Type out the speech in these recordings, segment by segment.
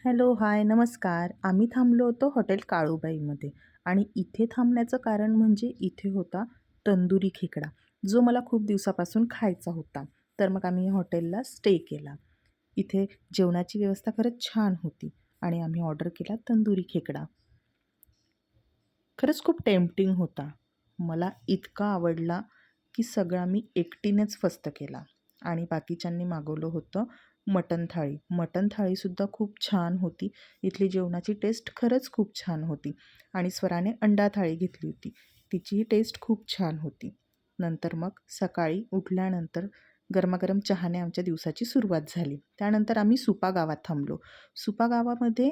Hello, हाय, नमस्कार. आम्ही थांबलो होतो हॉटेल काळूबाईमध्ये आणि इथे थांबण्याचं कारण म्हणजे इथे होता तंदुरी खेकडा, जो मला खूप दिवसापासून खायचा होता. तर मग आम्ही या हॉटेलला स्टे केला. इथे जेवणाची व्यवस्था खरंच छान होती आणि आम्ही ऑर्डर केला तंदुरी खेकडा. खरंच खूप टेम्प्टिंग होता. मला इतका आवडला, की सगळा मी एकटीनेच फस्त केला आणि बाकीच्यांनी मागवलं होतं मटण थाळी. मटण थाळीसुद्धा खूप छान होती. इथली जेवणाची टेस्ट खरंच खूप छान होती आणि स्वराने अंडा थाळी घेतली होती. तिचीही टेस्ट खूप छान होती. नंतर मग सकाळी उठल्यानंतर गरमागरम चहाने आमच्या दिवसाची सुरुवात झाली. त्यानंतर आम्ही सुपा गावात थांबलो. सुपा गावामध्ये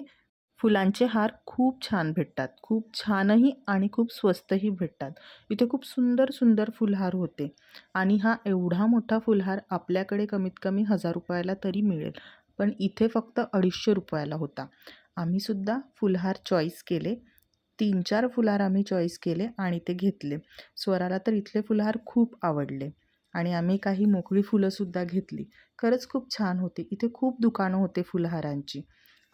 फुलांचे हार खूप छान भेटतात. खूप छानही आणि खूप स्वस्तही भेटतात. इथे खूप सुंदर, सुंदर फुलहार होते आणि हा एवढा मोठा फुलहार आपल्याकडे कमीत कमी ₹1000 ला तरी मिळेल. पण इथे फक्त ₹250 ला होता. आम्हीसुद्धा फुलहार चॉईस केले. 3-4 फुलहार आम्ही चॉईस केले आणि ते घेतले. स्वराला तर इथले फुलहार खूप आवडले आणि आम्ही काही मोकळी फुलंसुद्धा घेतली. खरंच खूप छान होते. इथे खूप दुकानं होते फुलहारांची.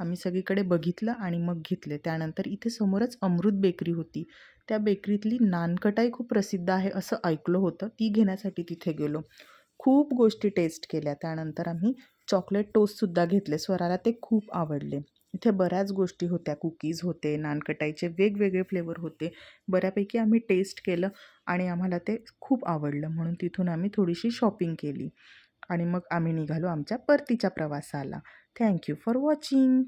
आम्ही सगळीकडे बघितलं आणि मग घेतले. त्यानंतर इथे समोरच अमृत बेकरी होती. त्या बेकरीतली नानकटाई खूप प्रसिद्ध आहे असं ऐकलं होतं. ती घेण्यासाठी तिथे गेलो. खूप गोष्टी टेस्ट केल्या. त्यानंतर आम्ही चॉकलेट टोस्टसुद्धा घेतले. स्वराला ते खूप आवडले. इथे बऱ्याच गोष्टी होत्या. कुकीज होते, नानकटाईचे वेगवेगळे फ्लेवर होते. बऱ्यापैकी आम्ही टेस्ट केलं आणि आम्हाला ते खूप आवडलं. म्हणून तिथून आम्ही थोडीशी शॉपिंग केली आणि मग आम्ही निघालो आमच्या परतीच्या प्रवासाला. Thank you for watching.